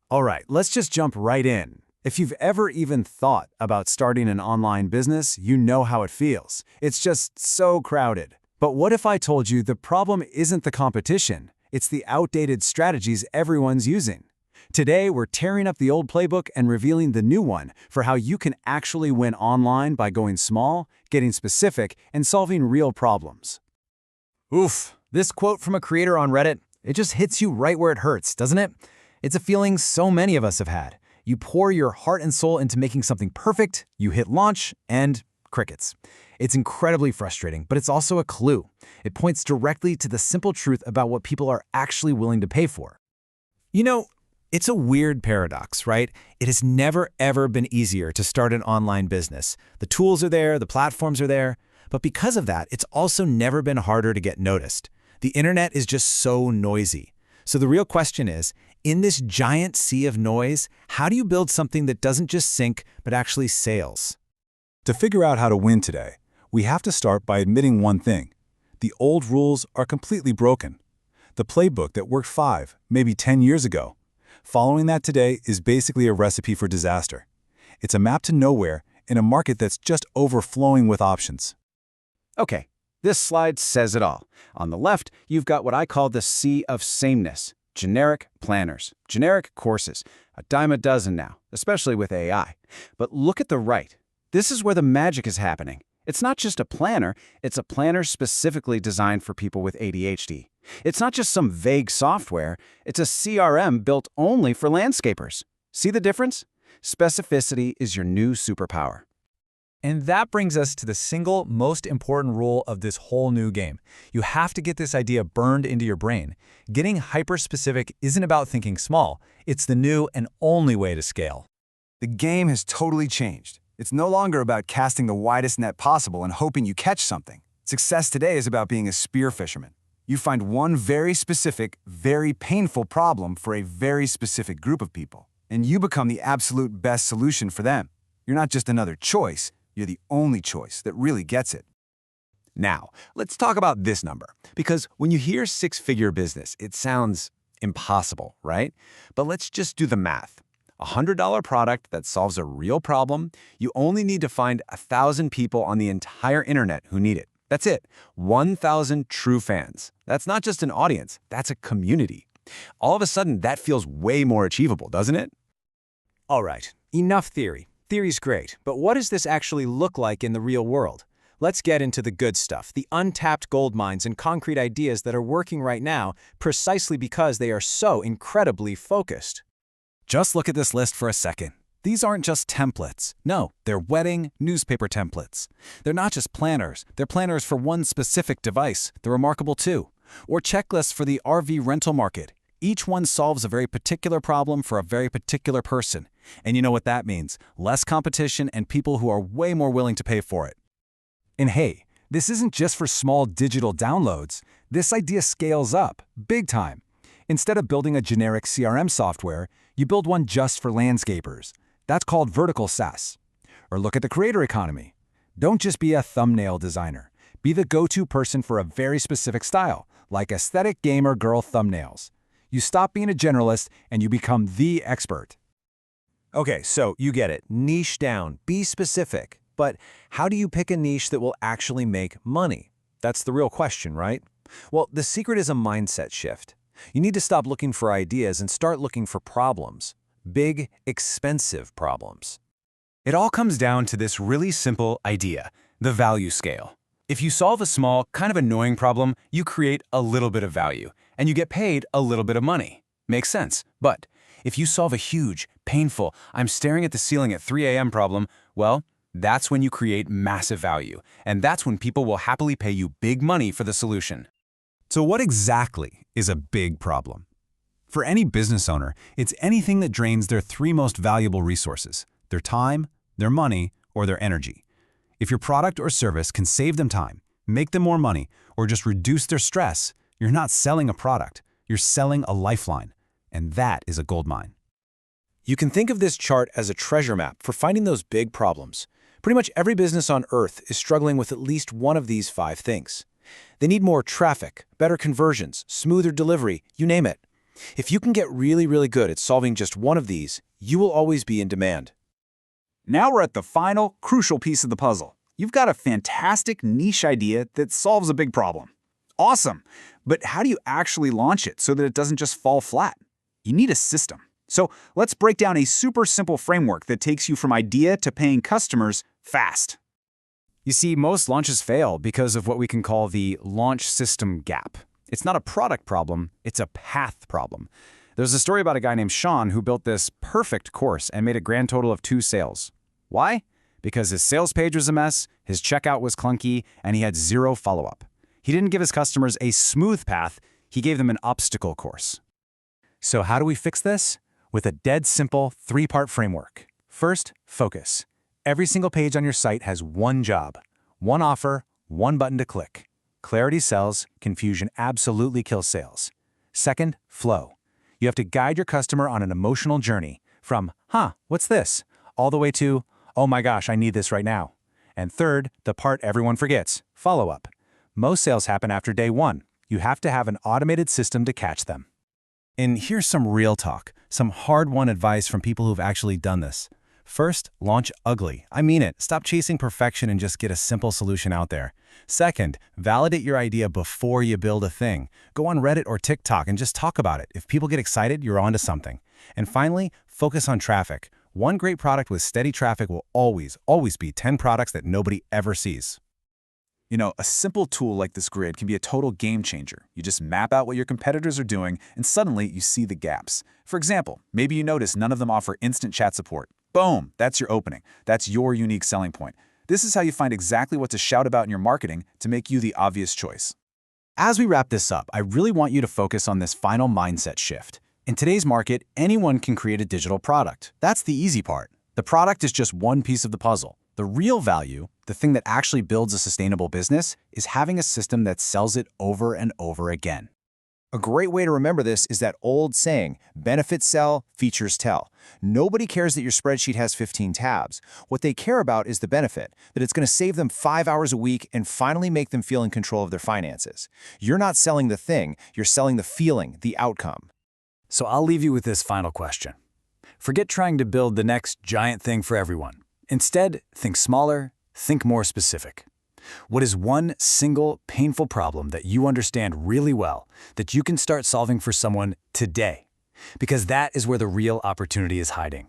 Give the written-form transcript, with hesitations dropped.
All right, let's just jump right in. If you've ever even thought about starting an online business, you know how it feels. It's just so crowded. But what if I told you the problem isn't the competition, it's the outdated strategies everyone's using? Today, we're tearing up the old playbook and revealing the new one for how you can actually win online by going small, getting specific, and solving real problems. Oof, this quote from a creator on Reddit, it just hits you right where it hurts, doesn't it? It's a feeling so many of us have had. You pour your heart and soul into making something perfect, you hit launch, and crickets. It's incredibly frustrating, but it's also a clue. It points directly to the simple truth about what people are actually willing to pay for. You know, it's a weird paradox, right? It has never, ever been easier to start an online business. The tools are there, the platforms are there, but because of that, it's also never been harder to get noticed. The internet is just so noisy. So the real question is, in this giant sea of noise, how do you build something that doesn't just sync, but actually sails? To figure out how to win today, we have to start by admitting one thing. The old rules are completely broken. The playbook that worked 5, maybe 10 years ago, following that today is basically a recipe for disaster. It's a map to nowhere in a market that's just overflowing with options. Okay, this slide says it all. On the left, you've got what I call the sea of sameness. Generic planners, generic courses, a dime a dozen now, especially with AI. But look at the right. This is where the magic is happening. It's not just a planner, it's a planner specifically designed for people with ADHD. It's not just some vague software, it's a CRM built only for landscapers. See the difference? Specificity is your new superpower. And that brings us to the single most important rule of this whole new game. You have to get this idea burned into your brain. Getting hyper-specific isn't about thinking small. It's the new and only way to scale. The game has totally changed. It's no longer about casting the widest net possible and hoping you catch something. Success today is about being a spear fisherman. You find one very specific, very painful problem for a very specific group of people, and you become the absolute best solution for them. You're not just another choice. You're the only choice that really gets it. Now, let's talk about this number, because when you hear six-figure business, it sounds impossible, right? But let's just do the math. A $100 product that solves a real problem, you only need to find 1,000 people on the entire internet who need it. That's it. 1,000 true fans. That's not just an audience, that's a community. All of a sudden, that feels way more achievable, doesn't it? All right, enough theory. Theory's great, but what does this actually look like in the real world? Let's get into the good stuff, the untapped gold mines and concrete ideas that are working right now precisely because they are so incredibly focused. Just look at this list for a second. These aren't just templates. No, they're wedding newspaper templates. They're not just planners. They're planners for one specific device, the Remarkable 2, or checklists for the RV rental market. Each one solves a very particular problem for a very particular person. And you know what that means? Less competition and people who are way more willing to pay for it. And hey, this isn't just for small digital downloads. This idea scales up, big time. Instead of building a generic CRM software, you build one just for landscapers. That's called vertical SaaS. Or look at the creator economy. Don't just be a thumbnail designer. Be the go-to person for a very specific style, like aesthetic gamer girl thumbnails. You stop being a generalist and you become the expert. Okay, so you get it. Niche down, be specific. But how do you pick a niche that will actually make money? That's the real question, right? Well, the secret is a mindset shift. You need to stop looking for ideas and start looking for problems. Big, expensive problems. It all comes down to this really simple idea, the value scale. If you solve a small, kind of annoying problem, you create a little bit of value, and you get paid a little bit of money. Makes sense. But if you solve a huge, painful, I'm staring at the ceiling at 3 a.m. problem, well, that's when you create massive value, and that's when people will happily pay you big money for the solution. So what exactly is a big problem? For any business owner, it's anything that drains their 3 most valuable resources: their time, their money, or their energy. If your product or service can save them time, make them more money, or just reduce their stress, you're not selling a product, you're selling a lifeline. And that is a gold mine. You can think of this chart as a treasure map for finding those big problems. Pretty much every business on Earth is struggling with at least one of these 5 things. They need more traffic, better conversions, smoother delivery, you name it. If you can get really, really good at solving just one of these, you will always be in demand. Now we're at the final, crucial piece of the puzzle. You've got a fantastic niche idea that solves a big problem. Awesome! But how do you actually launch it so that it doesn't just fall flat? You need a system. So let's break down a super simple framework that takes you from idea to paying customers fast. You see, most launches fail because of what we can call the launch system gap. It's not a product problem, it's a path problem. There's a story about a guy named Sean who built this perfect course and made a grand total of 2 sales. Why? Because his sales page was a mess, his checkout was clunky, and he had 0 follow-up. He didn't give his customers a smooth path, he gave them an obstacle course. So how do we fix this? With a dead simple 3-part framework. First, focus. Every single page on your site has one job, one offer, one button to click. Clarity sells, confusion absolutely kills sales. Second, flow. You have to guide your customer on an emotional journey from, what's this? All the way to, oh my gosh, I need this right now. And third, the part everyone forgets, follow-up. Most sales happen after day 1. You have to have an automated system to catch them. And here's some real talk, some hard-won advice from people who've actually done this. First, launch ugly. I mean it. Stop chasing perfection and just get a simple solution out there. Second, validate your idea before you build a thing. Go on Reddit or TikTok and just talk about it. If people get excited, you're onto something. And finally, focus on traffic. One great product with steady traffic will always beat 10 products that nobody ever sees. You know, a simple tool like this grid can be a total game changer. You just map out what your competitors are doing, and suddenly you see the gaps. For example, maybe you notice none of them offer instant chat support. Boom! That's your opening. That's your unique selling point. This is how you find exactly what to shout about in your marketing to make you the obvious choice. As we wrap this up, I really want you to focus on this final mindset shift. In today's market, anyone can create a digital product. That's the easy part. The product is just one piece of the puzzle. The real value, the thing that actually builds a sustainable business, is having a system that sells it over and over again. A great way to remember this is that old saying, benefits sell, features tell. Nobody cares that your spreadsheet has 15 tabs. What they care about is the benefit, that it's going to save them 5 hours a week and finally make them feel in control of their finances. You're not selling the thing, you're selling the feeling, the outcome. So I'll leave you with this final question. Forget trying to build the next giant thing for everyone. Instead, think smaller, think more specific. What is one single painful problem that you understand really well that you can start solving for someone today? Because that is where the real opportunity is hiding.